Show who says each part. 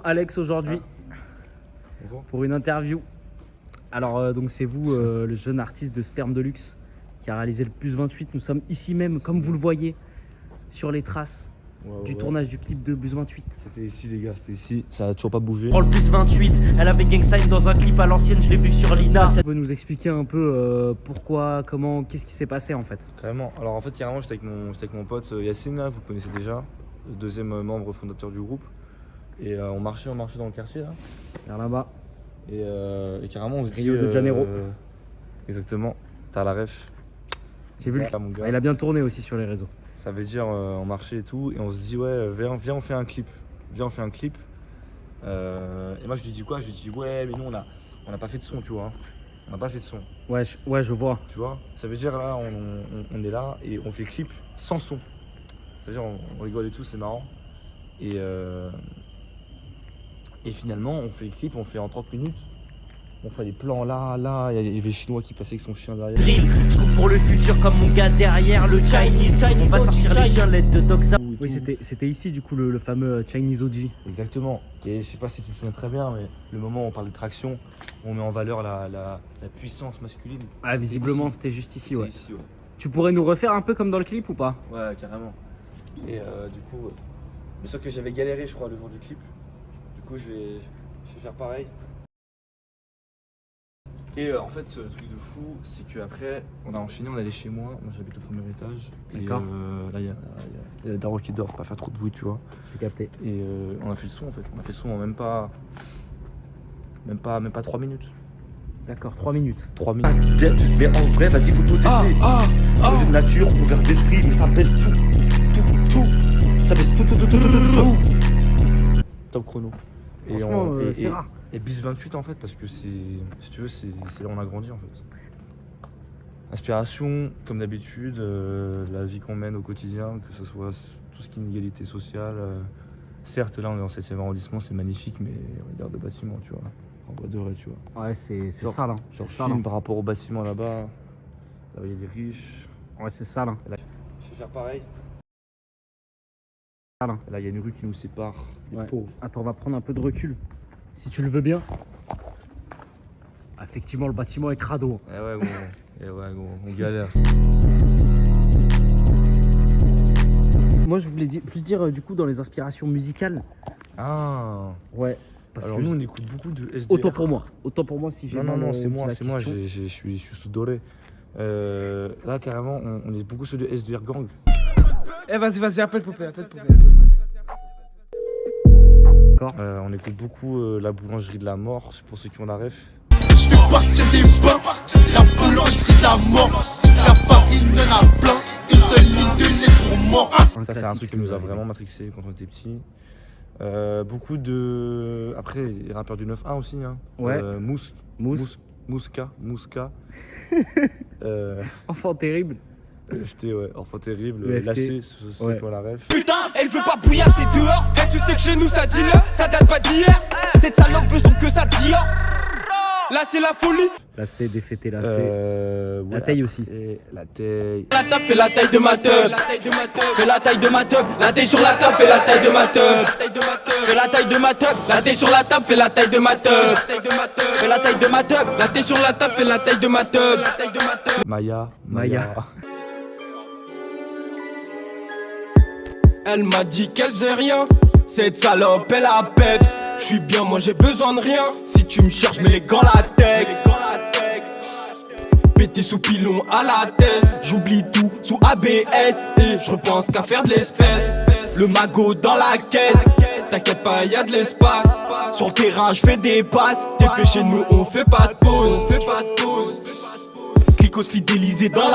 Speaker 1: Tonton Alex aujourd'hui pour une interview. Alors donc c'est vous le jeune artiste de Sperme de Luxe qui a réalisé le plus 28. Nous sommes ici même, comme vous le voyez, sur les traces du tournage du clip de Bus 28.
Speaker 2: C'était ici les gars, c'était ici, ça a toujours pas bougé.
Speaker 1: Prends le Bus 28, elle avait gang sign dans un clip à l'ancienne, je l'ai vu sur Lina. Ça peut nous expliquer un peu pourquoi, comment, qu'est-ce qui s'est passé en fait?
Speaker 2: Carrément, alors en fait carrément j'étais avec mon pote Yacine, là, vous le connaissez déjà, le deuxième membre fondateur du groupe. Et on marchait dans le quartier là.
Speaker 1: Vers là-bas.
Speaker 2: Et carrément on se dit...
Speaker 1: Rio de Janeiro.
Speaker 2: Exactement, t'as la ref.
Speaker 1: J'ai vu, il a bien tourné aussi sur les réseaux.
Speaker 2: Ça veut dire on marchait et tout, et on se dit ouais, viens on fait un clip. Viens on fait un clip. Et moi je lui dis quoi? Je lui dis ouais mais nous on a pas fait de son, tu vois. On n'a pas fait de son.
Speaker 1: Ouais, je vois.
Speaker 2: Tu vois, ça veut dire là on est là et on fait clip sans son. Ça veut dire on rigole et tout, c'est marrant. Et finalement on fait le clip, on fait en 30 minutes. On fait des plans là, il y avait le chinois qui passait avec son chien derrière.
Speaker 1: Je cours pour le futur comme mon gars derrière le Chinese. On va sortir les chiens, l'aide de Dogza. Oui, c'était ici du coup le fameux Chinese OG.
Speaker 2: Exactement. Et je sais pas si tu te souviens très bien, mais le moment où on parle de traction, on met en valeur la puissance masculine.
Speaker 1: Ah, visiblement c'était juste ici, ouais.
Speaker 2: Ici, ouais.
Speaker 1: Tu pourrais nous refaire un peu comme dans le clip ou pas?
Speaker 2: Ouais, carrément. Et du coup, mais sauf que j'avais galéré, je crois, le jour du clip. Du coup, je vais faire pareil. Et en fait, ce truc de fou, c'est qu'après, on a enchaîné, on est allé chez moi. Moi, j'habite au premier étage. Et là, il y a la Daro qui dort, pas faire trop de bruit, tu vois.
Speaker 1: J'ai capté.
Speaker 2: Et on a fait le son, en fait. On a fait le son en même pas 3 minutes.
Speaker 1: D'accord, 3 minutes.
Speaker 2: 3 minutes.
Speaker 3: Mais en vrai, vas-y, faut tout tester. De nature, ouvert d'esprit, mais ça baisse tout. Ça baisse tout.
Speaker 2: Top chrono.
Speaker 1: Franchement, c'est rare.
Speaker 2: Et Bus 28 en fait, parce que si tu veux, c'est là où on a grandi en fait. Inspiration, comme d'habitude, la vie qu'on mène au quotidien, que ce soit tout ce qui est inégalité sociale. Certes, là on est dans le 7e arrondissement, c'est magnifique, mais regarde le bâtiment, tu vois. En bois doré, tu vois.
Speaker 1: Ouais, c'est sale, hein.
Speaker 2: Genre film par rapport au bâtiment là-bas, là où il y a des riches.
Speaker 1: Ouais, c'est sale, hein.
Speaker 2: Là, je vais faire pareil.
Speaker 1: Sale, hein.
Speaker 2: Là, il y a une rue qui nous sépare des pauvres.
Speaker 1: Attends, on va prendre un peu de recul. Si tu le veux bien. Effectivement, le bâtiment est crado.
Speaker 2: Eh ouais, gros, on galère.
Speaker 1: Moi, je voulais plus dire du coup dans les inspirations musicales.
Speaker 2: Ah.
Speaker 1: Ouais. Parce
Speaker 2: alors
Speaker 1: que
Speaker 2: nous, on écoute beaucoup de SDR.
Speaker 1: Autant pour moi si j'ai.
Speaker 2: Non, c'est moi, je suis sous doré. Là, carrément, on est beaucoup sur de SDR Gang.
Speaker 4: Eh, vas-y, appelle Poupée.
Speaker 2: On écoute beaucoup la boulangerie de la mort, pour ceux qui ont la ref.
Speaker 3: Je fais partir des vins, la boulangerie de la mort. La farine en a plein, une seule ligne de lait pour mort.
Speaker 2: Ça, c'est un truc qui nous a vraiment matrixé quand on était petits. Beaucoup de. Après, les rappeurs du 9-1 aussi. Hein.
Speaker 1: Ouais.
Speaker 2: Mouska.
Speaker 1: Enfant terrible.
Speaker 2: J'étais enfant terrible, lâché, c'est quoi la ref.
Speaker 4: Putain, elle veut pas bouillir, c'est dehors. Et tu sais que chez nous ça dit là, ça date pas d'hier. Cette salope veut son que ça dit. Là c'est la folie.
Speaker 1: Lacé, défêté, lacé. La taille aussi.
Speaker 2: La taille.
Speaker 4: La table fait la taille de ma teub. Fais la taille de ma teub. La taille sur la table fait la taille de ma teub. Fais la taille de ma teub. La taille sur la table fait la taille de ma teub. Fais la taille de ma teub. La taille sur la table fait la taille de ma teub.
Speaker 2: Maya.
Speaker 4: Elle m'a dit qu'elle faisait rien. Cette salope elle a peps. Je suis bien, moi j'ai besoin de rien. Si tu me cherches, mets les gants latex. Pété sous pilon à la tête. J'oublie tout sous ABS. Et je repense qu'à faire de l'espèce. Le magot dans la caisse. T'inquiète pas, y'a de l'espace. Sur le terrain, je fais des passes. Dépêchez-nous, on fait pas de pause. Clicos fidélisé dans la